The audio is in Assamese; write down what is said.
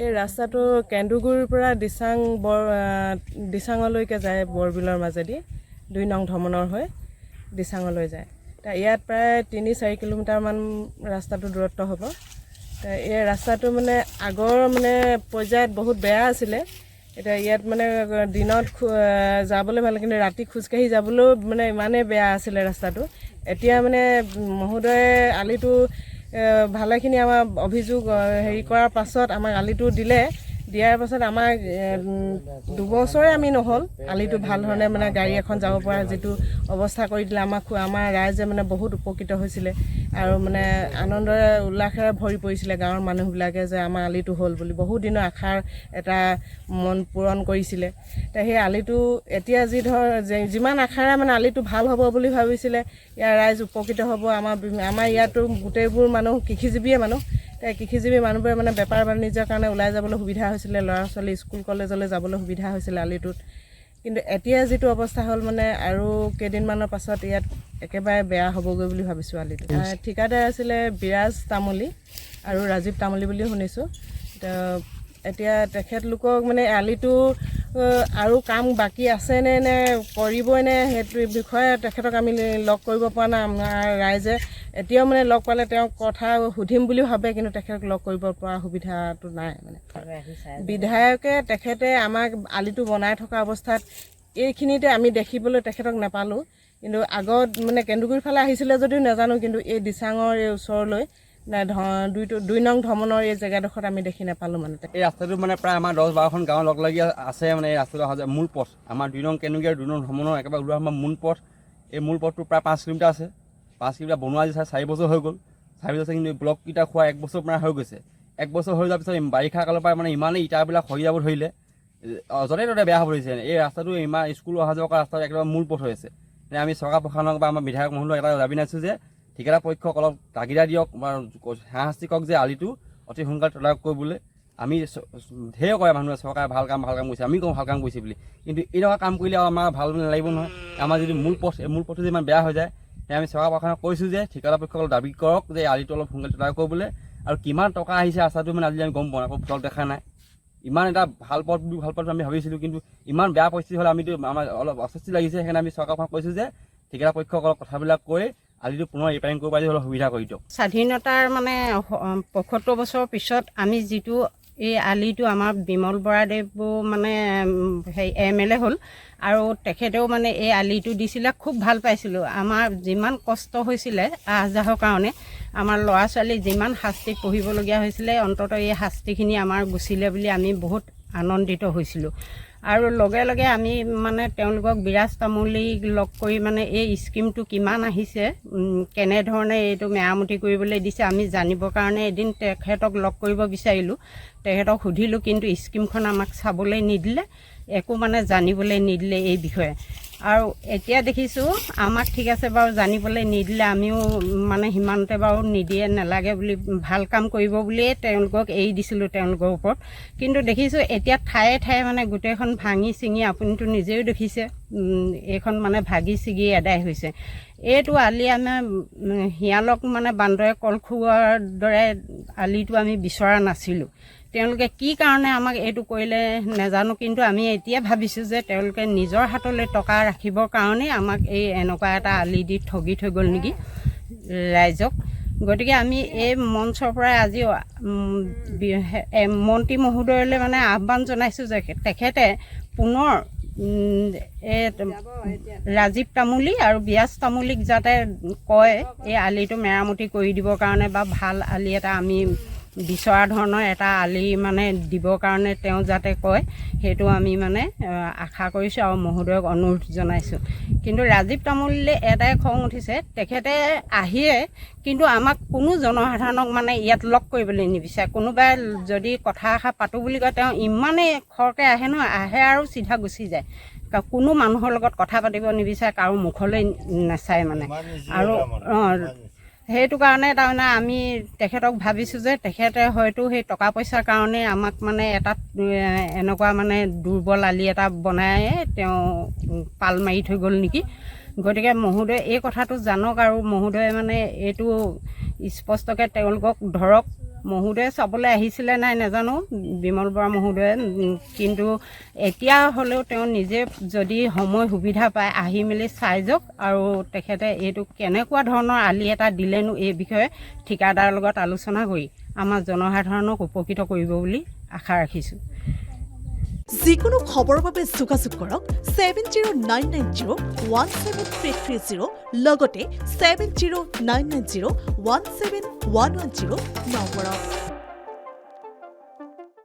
এই ৰাস্তাটো কেন্দুগুৰিৰ পৰা দিচাঙলৈকে যায় বৰবিলৰ মাজেদি 2 নং ধমনৰ হৈ দিচাঙলৈ যায়। ইয়াত প্ৰায় 3-4 কিলোমিটাৰমান ৰাস্তাটো দূৰত্ব হ'ব। এই ৰাস্তাটো মানে আগৰ মানে পৰ্যায়ত বহুত বেয়া আছিলে। এতিয়া ইয়াত মানে দিনত যাবলৈ ভাল, কিন্তু ৰাতি খোজকাঢ়ি যাবলৈও মানে ইমানেই বেয়া আছিলে ৰাস্তাটো। এতিয়া মানে মহোদয়ে আলিটো ভালেখিনি আমাৰ অভিযোগ হেৰি কৰাৰ পাছত আমাক আলিটো দিয়াৰ পাছত আমাৰ 2 বছৰে আমি নহ'ল আলিটো ভাল ধৰণে মানে গাড়ী এখন যাব পৰা যিটো অৱস্থা কৰি দিলে আমাৰ ৰাইজে মানে বহুত উপকৃত হৈছিলে আৰু মানে আনন্দৰে উল্লাসেৰে ভৰি পৰিছিলে গাঁৱৰ মানুহবিলাকে যে আমাৰ আলিটো হ'ল বুলি বহুত দিনৰ আশাৰ এটা মন পূৰণ কৰিছিলে। সেই আলিটো এতিয়া যিমান আশাৰে মানে আলিটো ভাল হ'ব বুলি ভাবিছিলে, ইয়াৰ ৰাইজ উপকৃত হ'ব। আমাৰ ইয়াতো গোটেইবোৰ মানুহ কৃষিজীৱীয়ে মানুহ। কৃষিজীৱী মানুহবোৰে মানে বেপাৰ বাণিজ্যৰ কাৰণে ওলাই যাবলৈ সুবিধা হৈছিলে, ল'ৰা ছোৱালী স্কুল কলেজলৈ যাবলৈ সুবিধা হৈছিলে আলিটোত। কিন্তু এতিয়া যিটো অৱস্থা হ'ল মানে আৰু কেইদিনমানৰ পাছত ইয়াত একেবাৰে বেয়া হ'বগৈ বুলি ভাবিছোঁ আলিটো। ঠিকাদাৰ আছিলে বিৰাজ তামুলী আৰু ৰাজীৱ তামুলী বুলিও শুনিছোঁ। এতিয়া তেখেতলোকক মানে আলিটো আৰু কাম বাকী আছেনে নে কৰিবই নে সেইটো বিষয়ে তেখেতক আমি লগ কৰিব পৰা নাই। আমাৰ ৰাইজে এতিয়াও মানে লগ পালে তেওঁক কথা সুধিম বুলিও ভাবে, কিন্তু তেখেতক লগ কৰিব পৰা সুবিধাটো নাই। মানে বিধায়কে তেখেতে আমাক আলিটো বনাই থকা অৱস্থাত এইখিনিতে আমি দেখিবলৈ তেখেতক নাপালোঁ। কিন্তু আগত মানে কেন্দুগুৰিৰ ফালে আহিছিলে যদিও নাজানো, কিন্তু এই দিচাঙৰ এই ওচৰলৈ 2 নং ধমনৰ এই জেগাডোখৰত আমি দেখি নাপালোঁ। মানে এই ৰাস্তাটো মানে প্ৰায় আমাৰ 10-12খন গাঁও লগ লাগি আছে। মানে এই ৰাস্তাটো অহা যায় মূল পথ আমাৰ 2 নং কেন্দুগুৰি 2 নং ধমনৰ একেবাৰে ওলোৱা আমাৰ মূল পথ। এই মূল পথটো প্ৰায় 5 কিলোমিটাৰ আছে। 5 কিলোমিটাৰ বনোৱা আজি 4 বছৰ হৈ গ'ল। 4 বছৰ কিন্তু ব্লককেইটা খোৱা 1 বছৰ মানে হৈ গৈছে। 1 বছৰ হৈ যোৱাৰ পিছত বাৰিষা কালৰ পৰা মানে ইমানেই ইটাবিলাক খহি যাব ধৰিলে, য'তে ত'তে বেয়া হ'ব ধৰিছে। এই ৰাস্তাটো ইমান স্কুল অহা যোৱা কৰা ৰাস্তাটো একেবাৰে মূল পথ হৈ আছে। আমি চৰকাৰ প্ৰশাসনক বা আমাৰ বিধায়ক মহোদয়ক এটা দাবী নাইছোঁ যে ঠিকাদাৰ পক্ষক অলপ তাগিদা দিয়ক বা শাস্তি কৰক যে আলিটো অতি সোনকালে তদাৰক কৰিবলৈ। আমি ঢেৰ কৰে মানুহে চৰকাৰে ভাল কাম কৰিছে, আমি কওঁ ভাল কাম কৰিছে বুলি, কিন্তু এনেকুৱা কাম কৰিলে আমাৰ ভাল নালাগিব নহয়। আমাৰ যদি মূল পথ এই মূল পথটো যদি ইমান বেয়া হৈ যায়, আমি চৰকাৰ প্ৰশাসনক কৈছোঁ যে ঠিকাদাৰ পক্ষক অলপ দাবী কৰক যে আলিটো অলপ সোনকালে তদাৰক কৰিবলৈ। আৰু কিমান টকা আহিছে ৰাস্তাটো মানে আজি আমি গম পোৱা নাই, আকৌ ফলক দেখা নাই। ইমান এটা ভাল পথ আমি ভাবিছিলোঁ, কিন্তু ইমান বেয়া পৰিস্থিতি হ'লে আমিতো আমাৰ অলপ অস্বস্তি লাগিছে। সেইকাৰণে আমি চৰকাৰখনক কৈছোঁ যে ঠিকাদাৰ পক্ষক অলপ কথাবিলাক কৈ আলিটো পুনৰ ৰিপেয়াৰিং কৰিব পাৰি অলপ সুবিধা কৰি দিয়ক। স্বাধীনতাৰ মানে 75 বছৰৰ পিছত আমি যিটো এই আলিটো আমাৰ বিমল বৰাদেৱো মানে MLA হ'ল আৰু তেখেতেও মানে এই আলিটো দিছিলে, খুব ভাল পাইছিলোঁ। আমাৰ যিমান কষ্ট হৈছিলে আহ যাহৰ কাৰণে, আমাৰ ল'ৰা ছোৱালী যিমান শাস্তি পঢ়িবলগীয়া হৈছিলে, অন্ততঃ এই শাস্তিখিনি আমাৰ গুচিলে বুলি আমি বহুত আনন্দিত হৈছিলোঁ। আৰু লগে লগে আমি মানে তেওঁলোকক বিৰাজ তামুলীক লগ কৰি মানে এই স্কিমটো কিমান আহিছে, কেনেধৰণে এইটো মেৰামতি কৰিবলৈ দিছে আমি জানিবৰ কাৰণে এদিন তেখেতক লগ কৰিব বিচাৰিলোঁ। তেখেতক সুধিলোঁ, কিন্তু স্কিমখন আমাক চাবলৈ নিদিলে, একো মানে জানিবলৈ নিদিলে এই বিষয়ে। আৰু এতিয়া দেখিছোঁ আমাক ঠিক আছে বাৰু জানিবলৈ নিদিলে, আমিও মানে সিমানতে বাৰু নিদিয়ে নালাগে বুলি ভাল কাম কৰিব বুলিয়েই তেওঁলোকক এৰি দিছিলোঁ তেওঁলোকৰ ওপৰত। কিন্তু দেখিছোঁ এতিয়া ঠায়ে ঠায়ে মানে গোটেইখন ভাঙি ছিঙি, আপুনিতো নিজেও দেখিছে এইখন মানে ভাগি ছিগি এদাই হৈছে। এইটো আলি আমাৰ শিয়ালক মানে বান্দৰে কল খুওৱাৰ দৰে আলিটো আমি বিচৰা নাছিলোঁ। তেওঁলোকে কি কাৰণে আমাক এইটো কৰিলে নাজানো, কিন্তু আমি এতিয়া ভাবিছোঁ যে তেওঁলোকে নিজৰ হাতলৈ টকা ৰাখিবৰ কাৰণেই আমাক এই এনেকুৱা এটা আলি দি ঠগি থৈ গ'ল নেকি ৰাইজক। গতিকে আমি এই মঞ্চৰ পৰাই আজি মন্ত্ৰী মহোদয়লৈ মানে আহ্বান জনাইছোঁ যে তেখেতে পুনৰ ৰাজীৱ তামুলী আৰু বিৰাজ তামুলীক যাতে কয় এই আলিটো মেৰামতি কৰি দিবৰ কাৰণে, বা ভাল আলি এটা আমি বিচৰা ধৰণৰ এটা আলি মানে দিবৰ কাৰণে তেওঁ যাতে কয়, সেইটো আমি মানে আশা কৰিছোঁ আৰু মহোদয়ক অনুৰোধ জনাইছোঁ। কিন্তু ৰাজীৱ তামুলীলৈ এটাই খং উঠিছে, তেখেতে আহিয়ে কিন্তু আমাক কোনো জনসাধাৰণক মানে ইয়াত লগ কৰিবলৈ নিবিচাৰে। কোনোবাই যদি কথা এষাৰ পাতোঁ বুলি কয়, তেওঁ ইমানেই খৰকৈ আহে নহয়, আহে আৰু চিধা গুচি যায়। কোনো মানুহৰ লগত কথা পাতিব নিবিচাৰে, কাৰো মুখলৈ নাচায় মানে। আৰু সেইটো কাৰণে তাৰমানে আমি তেখেতক ভাবিছোঁ যে তেখেতে হয়তো সেই টকা পইচাৰ কাৰণে আমাক মানে এটা এনেকুৱা মানে দুৰ্বল আলি এটা বনাই তেওঁ পাল মাৰি থৈ গ'ল নেকি। গতিকে মহোদয়ে এই কথাটো জানক আৰু মহোদয়ে মানে এইটো স্পষ্টকৈ তেওঁলোকক ধৰক মহোদয়ে চাবলৈ আহিছিলে নাই নাজানো, বিমল বৰা মহোদয়ে, কিন্তু এতিয়া হ'লেও তেওঁ নিজে যদি সময় সুবিধা পায় আহি মেলি চাই যাওক, আৰু তেখেতে এইটো কেনেকুৱা ধৰণৰ আলি এটা দিলেনো এই বিষয়ে ঠিকাদাৰৰ লগত আলোচনা কৰি আমাৰ জনসাধাৰণক উপকৃত কৰিব বুলি আশা ৰাখিছোঁ। যিকোনো খবৰৰ বাবে যোগাযোগ কৰক 7099017330 লগতে 7099017110 নম্বৰত।